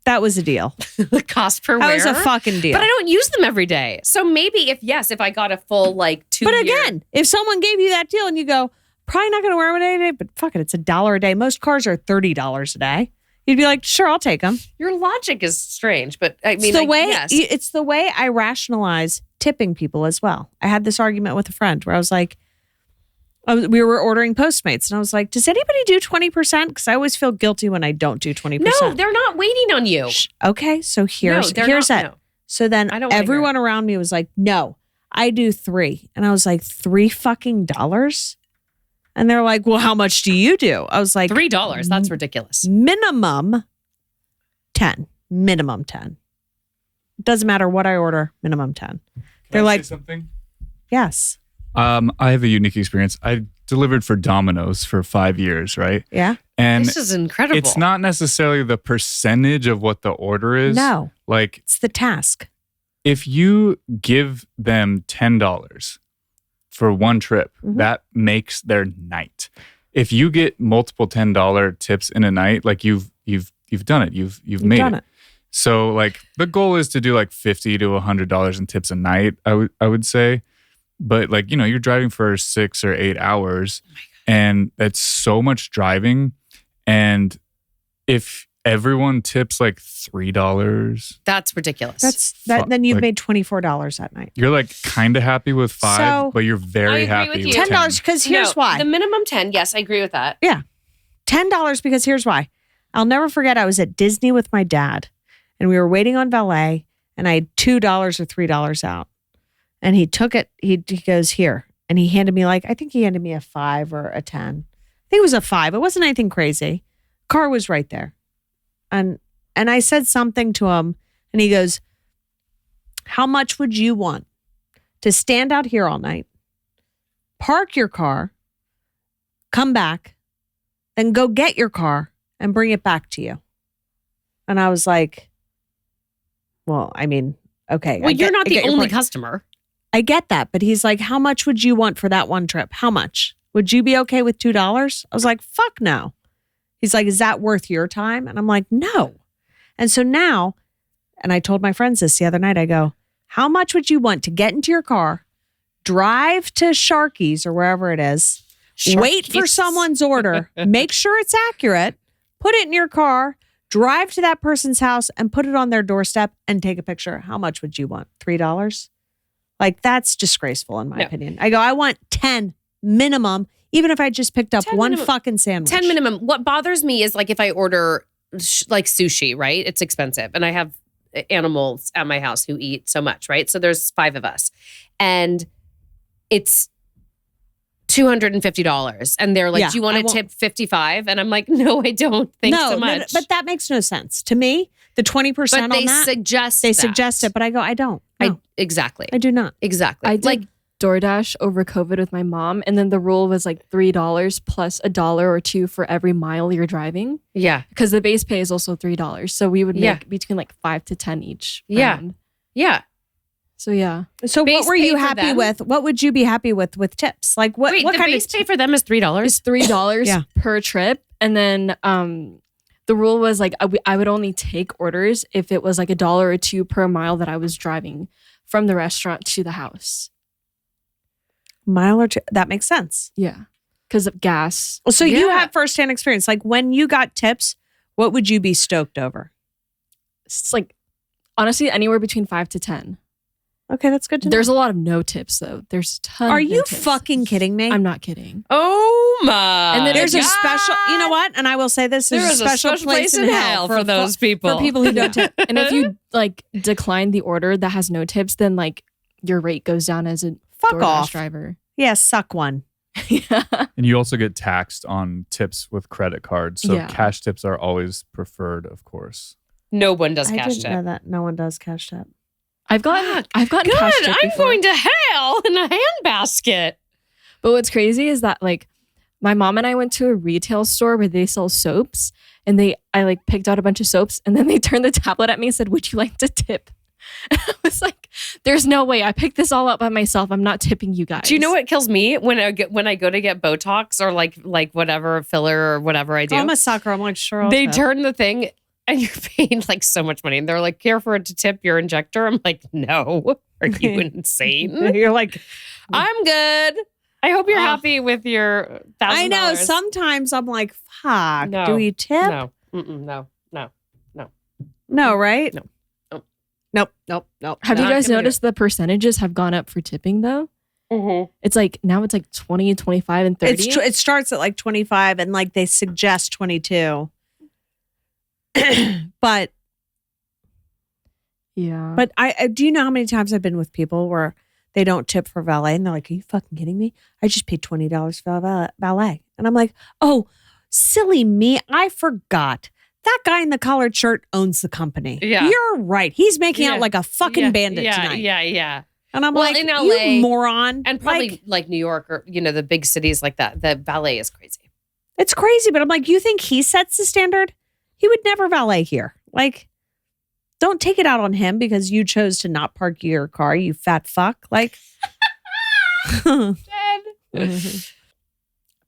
That was a deal.
The cost per wear.
That was a fucking deal.
But I don't use them every day. So maybe if I got a full like 2
But
year-
again, if someone gave you that deal and you go, probably not going to wear them a day, but fuck it, it's $1 a day. Most cars are $30 a day. You'd be like, sure, I'll take them.
your logic is strange, but I mean,
It's the way I rationalize tipping people as well. I had this argument with a friend where I was like, we were ordering Postmates and I was like, does anybody do 20%? Because I always feel guilty when I don't do 20%.
No, they're not waiting on you.
Okay, so here's
they're
it.
not, no.
So then
I don't wanna hear
everyone around me was like, no, I do 3. And I was like, $3 fucking dollars? And they're like, well, how much do you do? I was like,
$3. That's ridiculous.
minimum 10. Minimum 10. Doesn't matter what I order, minimum 10. They're like,
something.
yes.
I have a unique experience. I delivered for Domino's for 5 years, right?
Yeah.
And
This is incredible.
it's not necessarily the percentage of what the order is.
No,
Like
it's the task.
if you give them $10 for one trip,
Mhm.
that makes their night. If you get multiple $10 tips in a night, like you've done it. You've made
done
it. So like the goal is to do like $50 to $100 in tips a night, I would say. But like, you're driving for 6 or 8 hours and that's so much driving. And if everyone tips like $3,
That's ridiculous.
Then you've
like-
made $24 that night.
you're like kind of happy with 5,
So-
but you're very
I agree
happy
with
with
you.
10.
$10 because here's
No,
why.
The minimum 10. Yes, I agree with that.
$10 because here's why. I'll never forget I was at Disney with my dad and we were waiting on valet and I had $2 or $3 out. And he took it, he goes, here. And he handed me I think he handed me a 5 or a 10. I think it was a 5. It wasn't anything crazy. Car was right there. And I said something to him and he goes, how much would you want to stand out here all night, park your car, come back, then go get your car and bring it back to you? And I was like, well, I mean, okay.
Well, you're not
I
the
get your
only
point.
customer.
I get that. But he's like, how much would you want for that one trip? How much? Would you be okay with $2? I was like, fuck no. He's like, is that worth your time? And I'm like, no. And so now, and I told my friends this the other night, I go, how much would you want to get into your car, drive to Sharky's or wherever it is, wait for
Sharky's.
someone's order, make sure it's accurate, put it in your car, drive to that person's house and put it on their doorstep and take a picture? How much would you want? $3? Like, that's disgraceful in my
No.
opinion. I go, I want 10 minimum, even if I just picked up
10
one
minimum.
fucking sandwich.
10 minimum. What bothers me is like if I order like sushi, right? It's expensive. And I have animals at my house who eat so much, right? So there's 5 of us. And it's $250. And they're like,
Yeah,
do you want
I
to
won't-
tip 55? And I'm like, no, I don't. Thanks
no,
so
no,
much.
but that makes no sense. To me, the 20%
But
on
they
that,
suggest
they
that.
suggest it, but I go, I don't. No,
Exactly.
I do not.
Exactly.
I did
like,
DoorDash over COVID with my mom, and then the rule was like $3 plus $1 or $2 for every mile you're driving,
yeah.
because the base pay is also $3. So we would make
Yeah.
between like 5 to 10 each.
Yeah.
round.
Yeah.
So yeah,
So
Base
what were
pay
you
for
happy
them?
with? What would you be happy with tips? Like what,
Wait,
what
the
kind
base
of
pay for them is $3?
it's $3
Yeah.
per trip, and then the rule was like I would only take orders if it was like $1 or $2 per mile that I was driving from the restaurant to the house.
mile or two? That makes sense.
Yeah, because of gas.
Well, so you
Yeah.
have firsthand experience. Like when you got tips, what would you be stoked over?
It's like honestly anywhere between 5 to 10.
Okay, that's good to know.
There's a lot of no tips though. There's a ton.
Are
of no
you
tips.
fucking kidding me?
I'm not kidding.
Oh my.
And then
There's a
God.
special, you know what? And I will say this:
There
there's
is
a special place in hell
for those people.
for people who don't tip.
And if you like decline the order that has no tips, then like your rate goes down as a
Fuck
DoorDash
off.
driver.
Yeah, suck one.
Yeah.
And you also get taxed on tips with credit cards. So
Yeah.
cash tips are always preferred, of course.
No one does
I
cash
didn't know
tip.
that. No one does cash tip.
I've gotten cash
Good.
tip
I'm
before.
going to hell in a handbasket.
But what's crazy is that like my mom and I went to a retail store where they sell soaps, and I like picked out a bunch of soaps, and then they turned the tablet at me and said, "Would you like to tip?" And I was like, "There's no way. I picked this all up by myself. I'm not tipping you guys."
Do you know what kills me when I go to get Botox or like whatever filler or whatever I do?
Oh, I'm a sucker. I'm like, sure. I'll
They
tip.
turn the thing and you're paying like so much money. And they're like, care for it to tip your injector. I'm like, no. Are you insane?
You're like,
I'm good. I hope you're happy with your $1,000.
I know. Sometimes I'm like, fuck.
No.
Do we tip?
No. Mm-mm, no.
No, right?
No.
Nope.
Have you
Not
guys
gonna do
noticed the percentages have gone up for tipping though?
Mm-hmm.
It's like now it's like 20, 25, and 30.
It starts at like 25 and like they suggest 22. But
yeah.
I do you know how many times I've been with people where they don't tip for valet and they're like, are you fucking kidding me? I just paid $20 for valet. And I'm like, oh, silly me. I forgot. That guy in the collared shirt owns the company.
Yeah.
You're right. He's making
Yeah.
out like a fucking bandit tonight.
Yeah.
And I'm
Well,
like,
in LA,
you moron.
And probably like New York or, the big cities like that. The valet is crazy.
It's crazy, but I'm like, you think he sets the standard? He would never valet here. Like, don't take it out on him because you chose to not park your car, you fat fuck. Like, maybe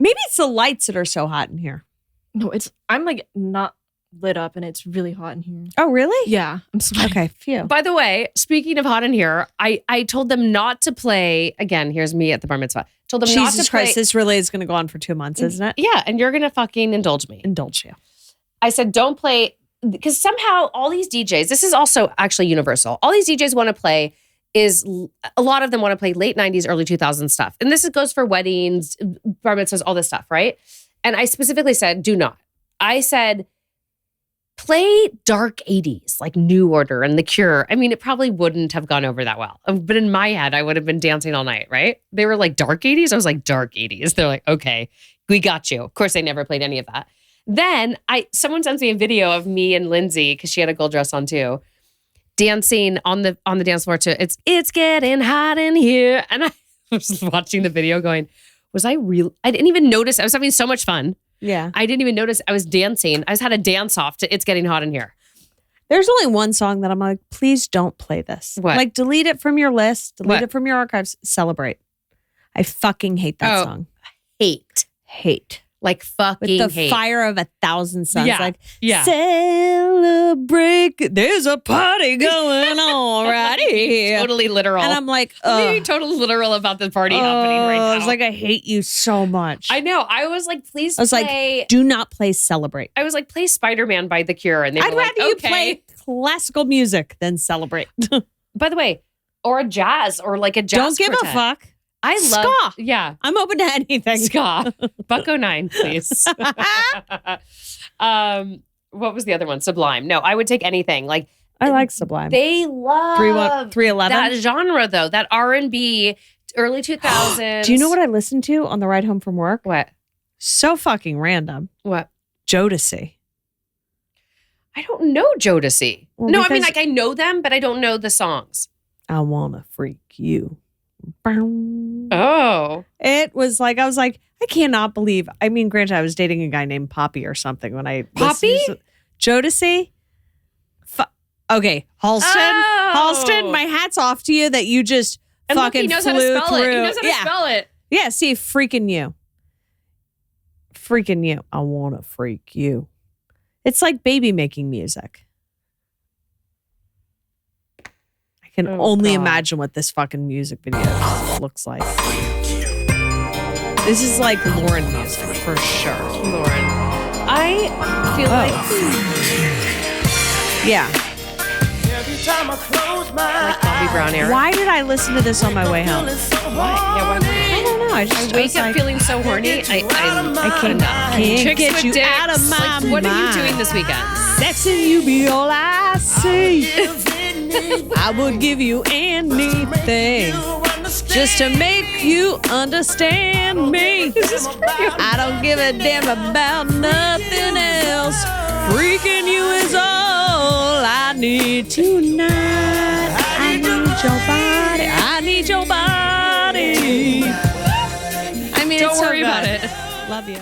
it's the lights that are so hot in here.
no, I'm like not lit up and it's really hot in here.
Oh, really?
Yeah, I'm sweating.
Okay, phew.
By the way, speaking of hot in here, I told them not to play. Again, here's me at the bar mitzvah. Told them not
Jesus
to play.
Christ, this really is going to go on for 2 months, isn't it?
Yeah, and you're going to fucking indulge me.
Indulge you.
I said, don't play, because somehow all these DJs, this is also actually universal. All these DJs want to play a lot of them want to play late 90s, early 2000s stuff. And this goes for weddings, bar mitzvahs, all this stuff, right? And I specifically said, do not. I said, play dark 80s, like New Order and The Cure. I mean, it probably wouldn't have gone over that well. But in my head, I would have been dancing all night, right? They were like dark 80s. I was like, dark 80s. They're like, okay, we got you. Of course, they never played any of that. Then someone sends me a video of me and Lindsay, because she had a gold dress on too, dancing on the dance floor to It's Getting Hot in Here. And I was watching the video going, I didn't even notice. I was having so much fun.
Yeah.
I didn't even notice I was dancing. I just had a dance off to It's Getting Hot in Here.
There's only one song that I'm like, please don't play this.
What?
Like, delete it from your list. Delete
What?
it from your archives. Celebrate. I fucking hate that song.
Hate. Like fucking
With the
hate.
fire of 1,000 suns.
Yeah.
Like,
Yeah.
celebrate. There's a party going on right here.
Totally literal.
And I'm like,
being totally literal about the party happening right now.
I was like, I hate you so much.
I know. I was like, please
I was
play.
like, do not play Celebrate.
I was like, play Spider-Man by The Cure. And they
I'd
were like,
rather you
okay.
play classical music than Celebrate.
By the way, or a jazz or like a jazz
Don't give
quartet.
a fuck.
I love
Ska.
Yeah.
I'm open to anything.
Ska. Bucko 9, please. What was the other one? Sublime. No, I would take anything. Like
I like Sublime.
they love
311.
that genre though. That R&B, early 2000s.
Do you know what I listened to on the ride home from work?
What?
So fucking random.
What?
Jodeci.
I don't know Jodeci.
Well,
No, I mean
because-
like I know them, but I don't know the songs.
I wanna freak you. Boom.
Oh.
It was like, I was like, I cannot believe. I mean, granted, I was dating a guy named Poppy or something when I
Poppy?
listened to Jodeci. Okay, Halston.
Oh.
Halston, my hat's off to you that you just
And look,
fucking
he knows how to
flew
spell
through.
it. He knows how to
yeah.
spell it.
Yeah, see, freaking you. Freaking you. I want to freak you. It's like baby making music. I can
Oh,
only
God.
imagine what this fucking music video looks like. This is like Lauren music for sure.
Lauren. I feel like
Yeah.
Bobby Brown era.
Why did I listen to this on my way home?
Yeah, why?
I don't know. I just
I
was
wake up
like,
feeling so horny. I cannot.
Can't
Chicks
get
with
you
dicks.
out of my
Like, what are you
mind.
doing this weekend?
Sexing you be all I see. I would give you anything just to make you understand me. I don't give a damn about nothing else. Freaking you is all I need tonight. I need your body. I need your body. I mean,
Don't
it's so
worry about
good.
it.
Love you.